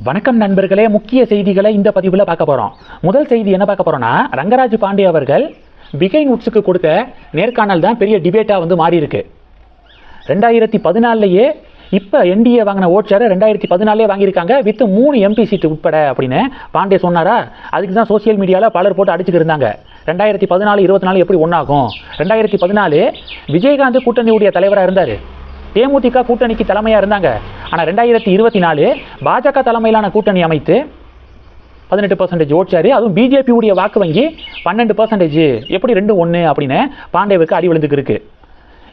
வணக்கம் நண்பர்களே, முக்கிய செய்திகளை இந்த பதிவில் பார்க்க போகிறோம். முதல் செய்தி என்ன பார்க்க போகிறோம்னா, ரங்கராஜ் பாண்டே அவர்கள் பிகை நுட்ஸுக்கு கொடுத்த நேர்காணல் தான் பெரிய டிபேட்டாக மாறி இருக்கு. 2014 இப்போ என்டிஏ வாங்கின ஓட்ஸரை 2014 வாங்கியிருக்காங்க, வித் 3 MP சீட்டு உட்பட அப்படின்னு பாண்டே சொன்னாரா? அதுக்கு தான் சோசியல் மீடியாவில் பலர் போட்டு அடிச்சுட்டு இருந்தாங்க. 2014-24 எப்படி ஒன்றாகும்? 2014 விஜயகாந்த் கூட்டணியுடைய தலைவராக இருந்தார், தேமுதிக கூட்டணிக்கு தலைமையாக இருந்தாங்க. ஆனால் 2024 பாஜக தலைமையிலான கூட்டணி அமைத்து 18% ஓட்சாரு, அதுவும் பிஜேபியுடைய வாக்கு வங்கி 12%. எப்படி 2-1 அப்படின்னு பாண்டேவுக்கு அடி விழுந்துக்கு.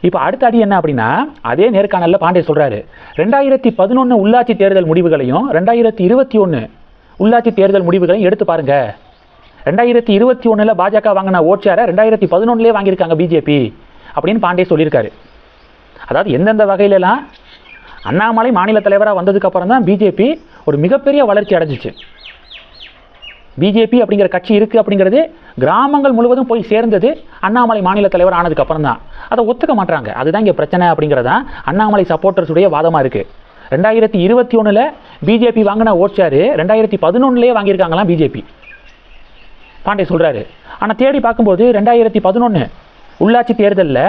இப்போ அடுத்த அடி என்ன அப்படின்னா, அதே நேர்காணலில் பாண்டே சொல்கிறாரு, 2011 உள்ளாட்சி தேர்தல் முடிவுகளையும் 2021 உள்ளாட்சி தேர்தல் முடிவுகளையும் எடுத்து பாருங்க. 2021 பாஜக வாங்கின ஓட்சாரை 2011 வாங்கியிருக்காங்க பிஜேபி அப்படின்னு பாண்டே சொல்லியிருக்காரு. அதாவது எந்தெந்த வகையிலலாம் அண்ணாமலை மாநில தலைவராக வந்ததுக்கப்புறம் தான் பிஜேபி ஒரு மிகப்பெரிய வளர்ச்சி அடைஞ்சிச்சு. பிஜேபி அப்படிங்கிற கட்சி இருக்குது அப்படிங்கிறது கிராமங்கள் முழுவதும் போய் சேர்ந்தது அண்ணாமலை மாநில தலைவர் ஆனதுக்கப்புறம் தான். அதை ஒத்துக்க மாட்டாங்க. அதுதான் இங்கே பிரச்சனை அப்படிங்கிறதான் அண்ணாமலை சப்போர்ட்டர்ஸுடைய வாதமாக இருக்குது. 2021 பிஜேபி வாங்கின ஓட்சாரு 2011 வாங்கியிருக்காங்களாம் பிஜேபி, பாண்டே சொல்கிறாரு. ஆனால் தேடி பார்க்கும்போது 2011 உள்ளாட்சி தேர்தலில்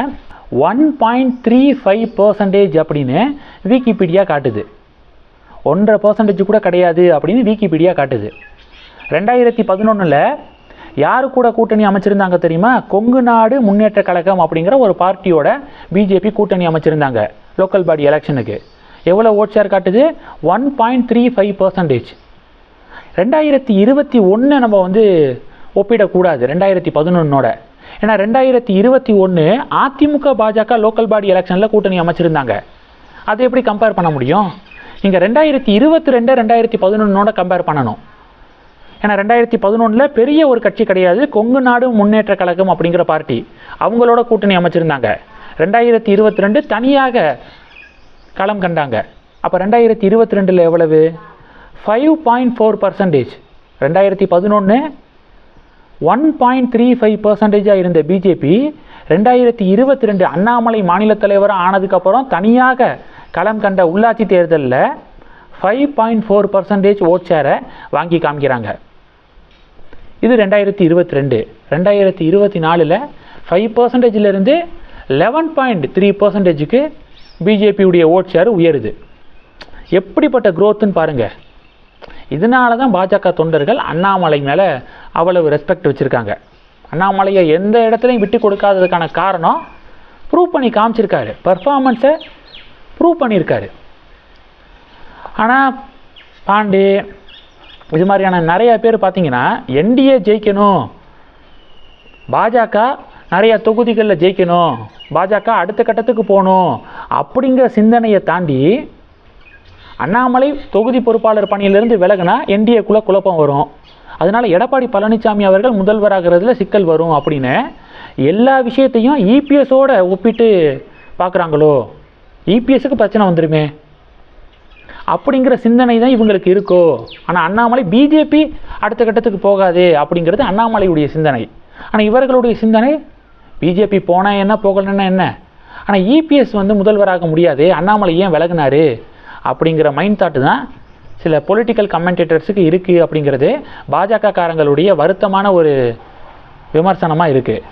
1.35% அப்படின்னு விக்கிபீடியா காட்டுது. 1.5% கூட கிடையாது அப்படின்னு விக்கிபீடியா காட்டுது. 2011 யாரு கூட கூட்டணி அமைச்சிருந்தாங்க தெரியுமா? கொங்கு நாடு முன்னேற்ற கழகம் அப்படிங்கிற ஒரு பார்ட்டியோட பிஜேபி கூட்டணி அமைச்சிருந்தாங்க லோக்கல் பாடி எலெக்ஷனுக்கு. எவ்வளோ ஓட் ஷேர் காட்டுது? 1.35%. 2021 நம்ம ஒப்பிடக்கூடாது 2011ஓட. ஏன்னா 2021 அதிமுக பாஜக லோக்கல் பாடி எலெக்ஷனில் கூட்டணி அமைச்சிருந்தாங்க. அதை எப்படி கம்பேர் பண்ண முடியும்? இங்கே 2022 2011ஓட கம்பேர் பண்ணணும். ஏன்னா 2011 பெரிய ஒரு கட்சி கிடையாது, கொங்கு நாடு முன்னேற்ற கழகம் அப்படிங்கிற பார்ட்டி, அவங்களோட கூட்டணி அமைச்சிருந்தாங்க. 2022 தனியாக களம் கண்டாங்க. அப்போ 2022 எவ்வளவு? 5.4%. 2011 1.35% இருந்த பிஜேபி 2022 அண்ணாமலை மாநில தலைவராக ஆனதுக்கப்புறம் தனியாக களம் கண்ட உள்ளாட்சி தேர்தலில் 5.4% ஓட் ஷேரை வாங்கி காமிக்கிறாங்க. இது 2022. 2024 5%லேருந்து 11.3%க்கு பிஜேபியுடைய ஓட் ஷேர் உயருது. எப்படிப்பட்ட குரோத்துன்னு பாருங்கள். இதனால தான் பாஜக தொண்டர்கள் அண்ணாமலை மேலே அவ்வளவு ரெஸ்பெக்ட் வச்சுருக்காங்க. அண்ணாமலையை எந்த இடத்துலையும் விட்டு கொடுக்காததுக்கான காரணம் ப்ரூவ் பண்ணி காமிச்சிருக்காரு, பர்ஃபார்மன்ஸை ப்ரூவ் பண்ணியிருக்காரு. ஆனால் பாண்டே இது மாதிரியான நிறைய பேர் பார்த்தீங்கன்னா, என்டிஏ ஜெயிக்கணும், பாஜக நிறைய தொகுதிகளில் ஜெயிக்கணும், பாஜக அடுத்த கட்டத்துக்கு போகணும் அப்படிங்கிற சிந்தனையை தாண்டி அண்ணாமலை தொகுதி பொறுப்பாளர் பணியிலிருந்து விலகினா என்டிஏக்குள்ளே குழப்பம் வரும், அதனால் எடப்பாடி பழனிசாமி அவர்கள் முதல்வராகிறதுல சிக்கல் வரும் அப்படின்னு எல்லா விஷயத்தையும் இபிஎஸோடு ஒப்பிட்டு பார்க்குறாங்களோ, இபிஎஸ்க்கு பிரச்சனை வந்துடுமே அப்படிங்கிற சிந்தனை தான் இவங்களுக்கு இருக்கோ. ஆனால் அண்ணாமலை பிஜேபி அடுத்த கட்டத்துக்கு போகாது அப்படிங்கிறது அண்ணாமலையுடைய சிந்தனை. ஆனால் இவர்களுடைய சிந்தனை பிஜேபி போனால் என்ன, போகலன்னா என்ன, ஆனால் இபிஎஸ் முதல்வராக முடியாது, அண்ணாமலை ஏன் விலகினாரு அப்படிங்கிற மைண்ட் தாட்டு தான் சில பொலிட்டிக்கல் கமெண்டேட்டர்ஸுக்கு இருக்குது அப்படிங்கிறது பாஜக காரங்களுடைய வருத்தமான ஒரு விமர்சனமாக இருக்குது.